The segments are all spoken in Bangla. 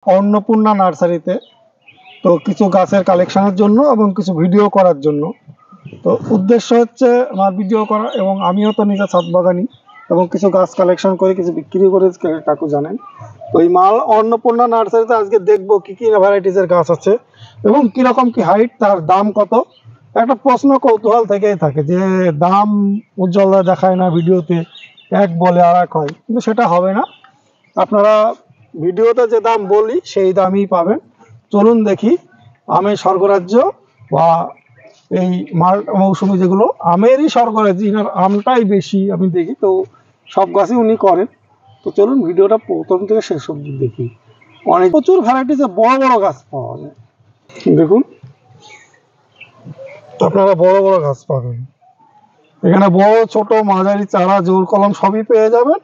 অন্নপূর্ণা নার্সারিতে। তো কিছু গাছের কালেকশনের জন্য এবং কিছু ভিডিও করার জন্য। তো উদ্দেশ্য হচ্ছে আমার ভিডিও করা, এবং আমিও তো নিজে ছাদ বাগানি এবং কিছু গাছ কালেকশন করে কিছু বিক্রি করে কাকু জানেন। তো এই মাল অন্নপূর্ণা নার্সারিতে আজকে দেখবো কি কি ভ্যারাইটিসের গাছ আছে এবং কিরকম কি হাইট, তার দাম কত। একটা প্রশ্ন কৌতূহল থেকেই থাকে যে দাম উজ্জ্বলরা দেখায় না ভিডিওতে, এক বলে আর এক হয়, কিন্তু সেটা হবে না। আপনারা ভিডিওতে যে দাম বলি সেই দামই পাবেন। চলুন দেখি আমের স্বর্গরাজ্য বা এই মৌসুমি যেগুলো আমেরই স্বর্গরাজ্য, ইনার আমটাই বেশি আমি দেখি, তো সব গাছই উনি করেন। তো চলুন ভিডিওটা প্রথম থেকে শেষ অবধি দেখি। অনেক প্রচুর ভ্যারাইটিসে বড় বড় গাছ পাওয়া যায়। দেখুন আপনারা বড় বড় গাছ পাবেন এখানে, বড় ছোট মাঝারি চারা জোর কলম সবই পেয়ে যাবেন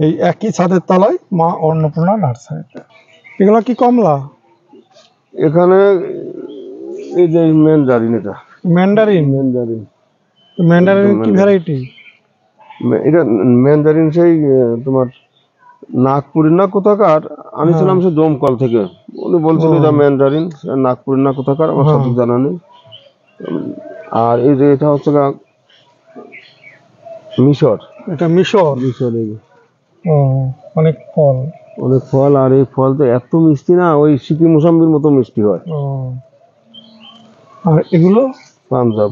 এই একই ছাদের তলায় মা অন্নপূর্ণা নার্সারিতে। এগুলো কি কমলা? এখানে এই যে ম্যান্ডারিন, এটা ম্যান্ডারিন। ম্যান্ডারিন কি ভ্যারাইটি? এটা ম্যান্ডারিন সেই তোমার নাগপুরের না কোথাকার আনিছিলাম, সে দমকল থেকে। উনি বলছিল এটা ম্যান্ডারিন, নাগপুরের না কোথাকার, আমার সঠিক জানা নেই। আর এই যে এটা হচ্ছে মিশর। এটা মিশর। মিশর অনেক ফল, অনেক ফল। আর এই ফল তো এত মিষ্টি না, ওই সিকিম মোসাম্বির মতো মিষ্টি হয়। আর এগুলো পাঞ্জাব।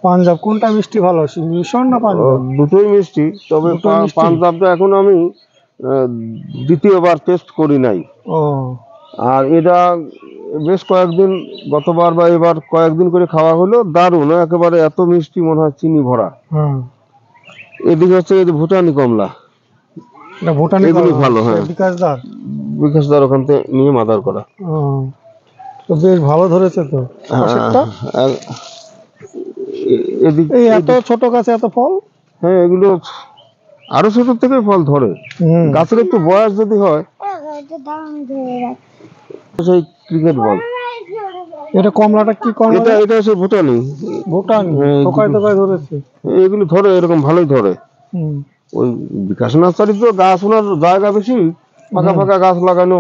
পাঞ্জাব কোনটা মিষ্টি ভালো, মিশর না পাঞ্জাব? দুটোই মিষ্টি, তবে পাঞ্জাবটা এখন আমি দ্বিতীয়বার টেস্ট করি নাই। আর এটা বেশ কয়েকদিন, গতবার বা এবার কয়েকদিন করে খাওয়া হলো, দারুণ একেবারে, এত মিষ্টি মনে হয় চিনি ভরা। এদিকে হচ্ছে এই ভুটানি কমলা, এগুলি ভালো। হ্যাঁ, বিকাশদার ওখান থেকে নিয়ে মাদার করা। তো বেশ ভালো ধরেছে তো। এদিকে এত ছোট গাছে এত ফল। হ্যাঁ, এগুলো আরো ছোট থেকে ফল ধরে। গাছের একটু বয়স যদি হয়, সেই ক্রিকেট বল। এটা কমলাটা কি কমলা? এটা হচ্ছে ভুটানি। ভুটানি টোকায় টোকায় ধরেছে। এগুলো ধরে, এরকম ভালোই ধরে। ওই বিকাশ নার্সারি তো গাছ ওনার জায়গা বেশি, ফাঁকা ফাঁকা গাছ লাগানো,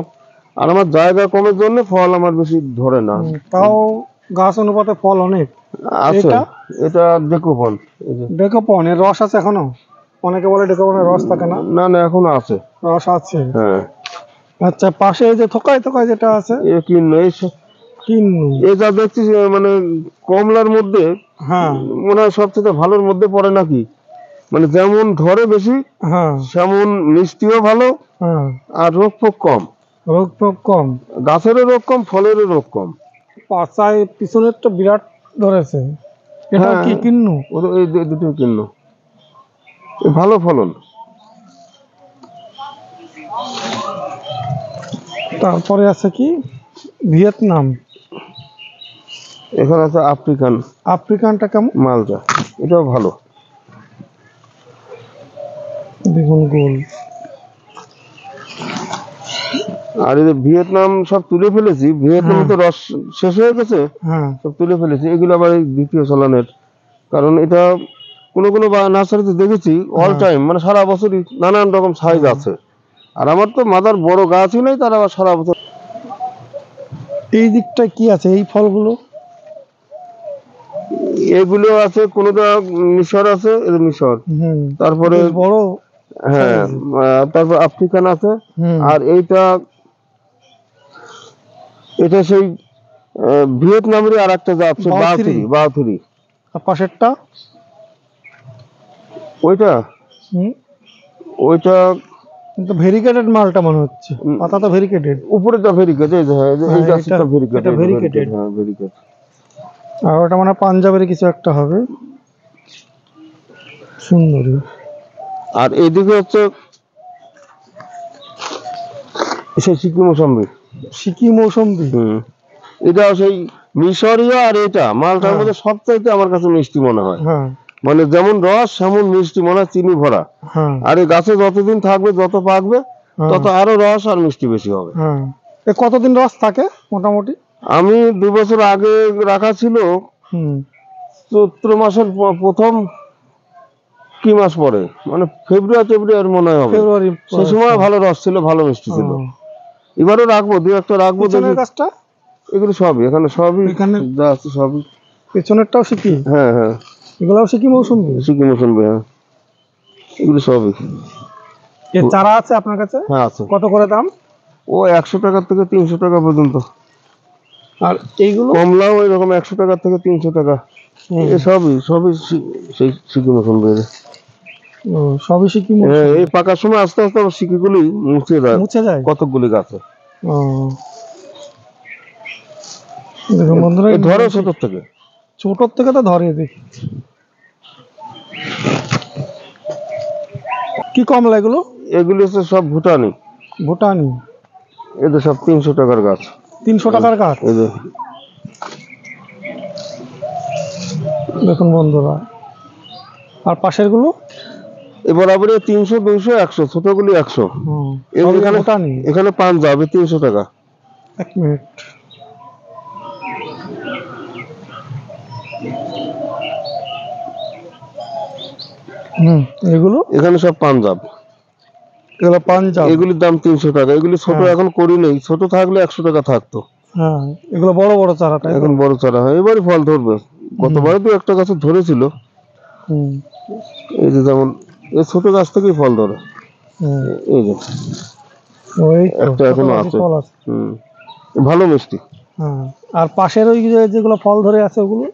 আর আমার জায়গা কমের জন্য ফল আমার বেশি ধরে না। তাও গাছ অনুপাতে ফল অনেক আছে। এটা ডেকোপন। ডেকোপন এর রস আছে এখনো? অনেকে বলে ডেকোপনের রস থাকে না। না না, এখনো আছে, রস আছে। হ্যাঁ। আচ্ছা, পাশে এই যে থোকায় থোকায় যেটা আছে, এ কিন্নু। এই যা দেখছি মানে কমলার মধ্যে মনে হয় সবচেয়ে ভালোর মধ্যে পড়ে নাকি, মানে যেমন ধরে বেশি, সেমন মিষ্টিও ভালো, আর রোগ ফোগ কম। রোগ ফোগ কম, গাছেরও রোগ কম, ফলেরও রোগ কম। পাশায় পিছনের তো বিরাট ধরেছে। এটা কি কিন্নু? এই দুটো কিন্নু, ভালো ফলন। তারপরে আছে কি ভিয়েতনাম। এখানে আছে আফ্রিকান। আফ্রিকানটা কেমন? মালটা, এটাও ভালো। দেখুন গোল। আর এই যে ভিয়েতনাম সব তুলে ফেলেছি, ভিয়েতনামে তো রস শেষ হয়ে গেছে, সব তুলে ফেলেছি। এগুলো আবার দ্বিতীয় চালানের, কারণ এটা কোনো কোনো নার্সারিতে দেখেছি অল টাইম, মানে সারা বছরই নানান রকম সাইজ আছে। আর আমার তো মাদার বড় গাছই নেই, তার আবার সারা বছর। এই দিকটা কি আছে এই ফলগুলো? এগুলো আছে, কোনটা মিশর আছে, মিশর। তারপরে বড়, হ্যাঁ, তারপর আফ্রিকান আছে। আর এটা সেই ভিয়েতনামের আর একটা জাত, বাওথুরি। পাশেরটা ওইটা কিন্তু ভেরিকেটেড মালটা মনে হচ্ছে। পাতাটা ভেরিকেটেড, উপরেটা ভেরিকেটেড, এই গাছটা ভেরিকেটেড। হ্যাঁ, ভেরিকেট। আর ওটা মানে পাঞ্জাবের কিছু একটা হবে, সুন্দরী। আর এইদিকে হচ্ছে সেই সিকিম মৌসুম্বি। এটা সেই মিশরীয়। আর এটা মালটার মধ্যে সবচাইতে আমার কাছে মিষ্টি মনে হয়, মানে যেমন রস সেমন মিষ্টি মনে হয়, চিনি ভরা। আর এই গাছে যতদিন থাকবে, যত পাকবে, তত আরো রস আর মিষ্টি বেশি হবে। কতদিন রস থাকে মোটামুটি? আমি 2 বছর আগে রাখা ছিল, চৈত্র মাসের প্রথম কি মাস পরে, মানে ফেব্রুয়ারি মনে হয়, সেই সময় ভালো রস ছিল, ভালো মিষ্টি ছিল। এবারও রাখবো, দু একটা রাখবো। পিছনের গাছটা এগুলো সবই এখানে, সবই এখানে যা আছে সবই। পেছনেরটাও সিকি? হ্যাঁ হ্যাঁ, এগুলাও সিকি মৌসুমী? সিকি মৌসুমী, হ্যাঁ এগুলো সবই। এর চারা আছে আপনার কাছে? হ্যাঁ আছে। কত করে দাম? ও 100 টাকা থেকে 300 টাকা পর্যন্ত। আর এইগুলো? কমলাও ওই রকম 100 টাকা থেকে 300 টাকা। এই সবই সেই সিকি মৌসুমী। সবই সিকি? এই পাকার সময় আস্তে আস্তে আবার সিকিগুলি মুছে যায় কতকগুলি গাছে। দেখুন বন্ধুরা, ধরো ছোট থেকে, ছোট থেকে তো ধরে দেখি। কি কমলা এগুলো? এগুলি হচ্ছে সব ভুটানি। ভুটানি? এদের সব 300 টাকার গাছ। 300 টাকার গাছ? এই যে দেখুন বন্ধুরা। আর পাশের গুলো? বরাবর 300, 200, 100, ছোটগুলি 100। এখানে পাঞ্জাব 300 টাকা। এক মিনিট। এগুলো? এখানে সব পাঞ্জাব। এগুলো পাঞ্জাব? এগুলির দাম 300 টাকা। এগুলি ছোট এখন করি নেই, ছোট থাকলে 100 টাকা থাকতো। হ্যাঁ, এগুলো বড় বড় চারাটা, এখন বড় চারা হয়। এবারে ফল ধরবে, গতবারে তো একটা গাছে ধরেছিল। এই যে যেমন এই ছোট গাছ থেকেই ফল ধরে। এই যে একটা এখনো আছে। ভালো মিষ্টি। আর পাশের ওই যেগুলো ফল ধরে আছে ওগুলো?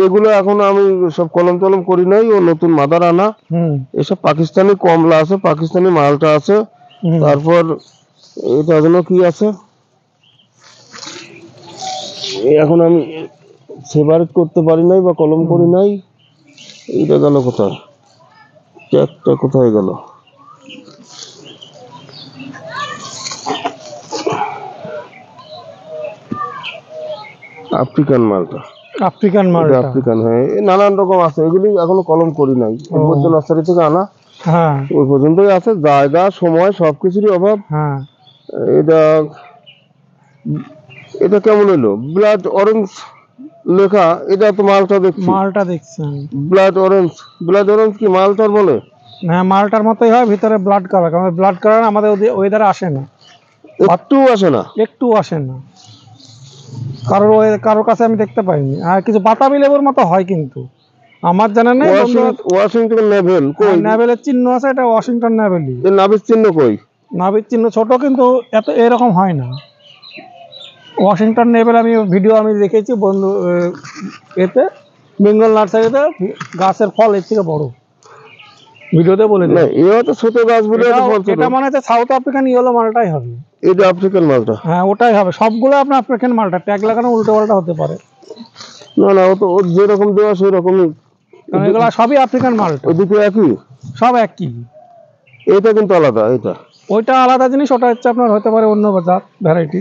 এগুলো এখন আমি সব কলম টলম করি নাই, ও নতুন মাদার আনা। এসব পাকিস্তানি কমলা আছে, পাকিস্তানি মালটা আছে, তারপর এটা যেন কি আছে, এখন আমি সেপারেট করতে পারি নাই বা কলম করি নাই। এইটা গেল কোথায়, একটা কোথায় গেল? আফ্রিকান মালটা। আফ্রিকান মালটা? আফ্রিকান, হ্যাঁ। নানান রকম আছে, এগুলি এখনো কলম করি নাই। বৌদ্ধ নার্সারি থেকে আনা, ওই পর্যন্তই আছে। জায়গা সময় সবকিছুরই অভাব। এটা এটা কেমন হলো? ব্লাড অরেঞ্জ লেখা। এটা তো মালটা দেখছি। মালটা দেখছেন? Blood orange. ব্লাড অরেঞ্জ কি মালটার বলে? হ্যাঁ, মালটার মতোই হয়, ভিতরে ব্লাড কালার। কারণ ব্লাড কালার আমাদের ওয়েদারে আসে না, একটু আসে না, একটু আসে না। কারোর কাছে আমি দেখতে পাইনি। আর কিছু বাতাবি লেবুর মতো হয়, কিন্তু আমার জানা নেই। ওয়াশিংটন নেভেল কই? নেভেলের চিহ্ন আছে, এটা ওয়াশিংটন নেভেলই। এর নাভির চিহ্ন কই? নাভির চিহ্ন ছোট, কিন্তু এত এরকম হয় না। ওয়াশিংটন নেভেল আমি ভিডিও দেখেছি বন্ধু এতে, বেঙ্গল নার্সারিতে। গাছের ফল এর থেকে বড়, ভিডিওতে বলে দেয়। এও তো ছোট গাছ বলে এটা মানে হচ্ছে সাউথ আফ্রিকান ইয়েলো মালটাই হবে। এটা আফ্রিকান মালটা? হ্যাঁ, ওটাই হবে। সবগুলো আপনার আফ্রিকান মালটা। ট্যাগ লাগানো উল্টো পাল্টা হতে পারে। না না, ও তো যেরকম দেওয়া সেরকমই। কারণ এগুলো সবই আফ্রিকান মালটা। ওই দুটো একই? সব একই। এটা কিন্তু আলাদা। ওইটা আলাদা জিনিস, ওটা হচ্ছে আপনার হতে পারে অন্য জাত, ভ্যারাইটি।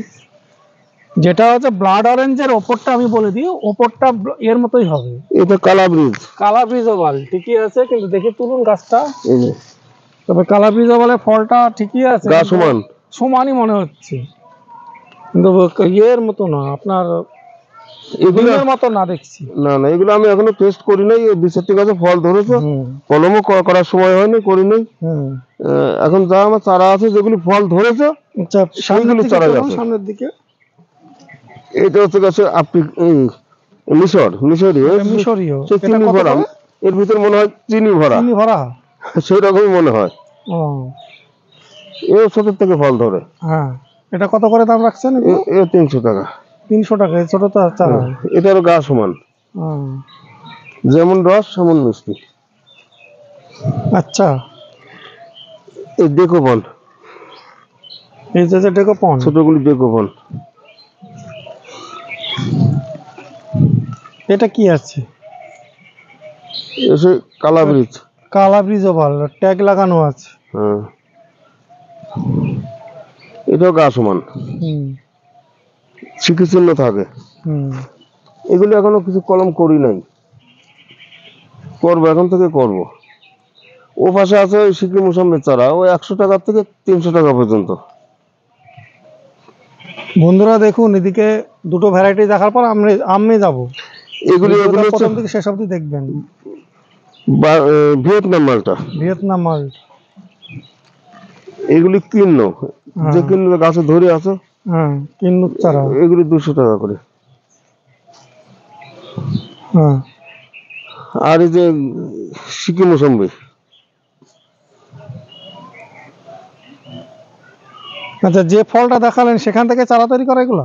যেটা হচ্ছে ব্লাড অরেঞ্জের ওপরটা আমি বলে দিই, ওপরটা এর মতোই হবে। এটা কালাব্রিজ। কালাব্রিজ ওভাল ঠিকই আছে, কিন্তু দেখে তুলুন গাছটা। তবে কালাব্রিজ ওভালের ফলটা ঠিকই আছে, গাছ সমান সমানই মনে হচ্ছে, কিন্তু ইয়ের মতো না, আপনার এগুলোর মতো না দেখছি। না না, এগুলো আমি এখনো টেস্ট করি নাই। এই 2-4টি গাছে ফল ধরেছে, কলমও করার সময় হয়নি, করি নাই। এখন যা আমার চারা আছে যেগুলি ফল ধরেছে, সেইগুলি চারা আছে। সামনের দিকে এটা হচ্ছে গাছে মিশরীয়। চিনি ভরা, এর ভিতর মনে হয় চিনি ভরা, সেই রকমই মনে হয়। এও 70 থেকে ফল ধরে। হ্যাঁ, এটা কত করে দাম রাখছেন? 300 টাকা। 300 টাকা? ছোট তো চারা। এটারও গা সমান, যেমন রস সেমন মিষ্টি। আচ্ছা, এই ডেকোপন, এই যে ডেকোপন, ছোটগুলি ডেকোপন। এটা কি আছে? এসে কালাব্রিজ। কালাব্রিজ ওভাল, ট্যাগ লাগানো আছে। হ্যাঁ, এটাও গা সমান, সিকি চিহ্ন থাকে। এগুলো এখনো কিছু কলম করি নাই, করবো, এখন থেকে করব। ও পাশে আছে ওই সিকি মৌসুমের চারা, ও 100 টাকা থেকে 300 টাকা পর্যন্ত। বন্ধুরা দেখুন, এদিকে দুটো ভ্যারাইটি দেখার পর আমি যাব। এগুলি প্রথম থেকে শেষ অবধি দেখবেন। ভিয়েতনাম মালটা। ভিয়েতনাম মাল, এগুলি কিন্ন, যে কিন্ন গাছে ধরে আছে হ্যাঁ, কিন্নুর চারা, এগুলি 200 টাকা করে। হ্যাঁ। আর এই যে সিকি মৌসুম্বি, আচ্ছা, যে ফলটা দেখালেন সেখান থেকে চারা তৈরি করা এগুলো?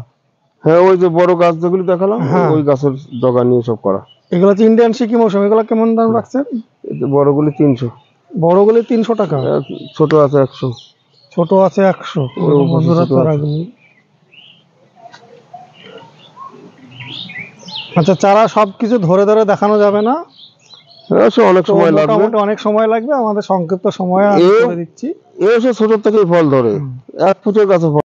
হ্যাঁ ওই যে বড় গাছ যেগুলি দেখালাম, হ্যাঁ। ওই গাছের ডগা নিয়ে সব করা। এগুলো হচ্ছে ইন্ডিয়ান সিকি মৌসুম। এগুলো কেমন দাম রাখছেন? এই যে বড়গুলি 300, বড়গুলি 300 টাকা, ছোট আছে 100। ছোট আছে 100। ও, বন্ধুরা ছোট আছে। চারাগুলি, আচ্ছা, চারা সবকিছু ধরে ধরে দেখানো যাবে না, হ্যাঁ, সে অনেক তো সময় লাগবে। মোটামুটি অনেক সময় লাগবে, আমাদের সংক্ষিপ্ত সময়ে আমি করে দিচ্ছি। এসে ছোট থেকেই ফল ধরে, 1 ফুটের গাছে ফল।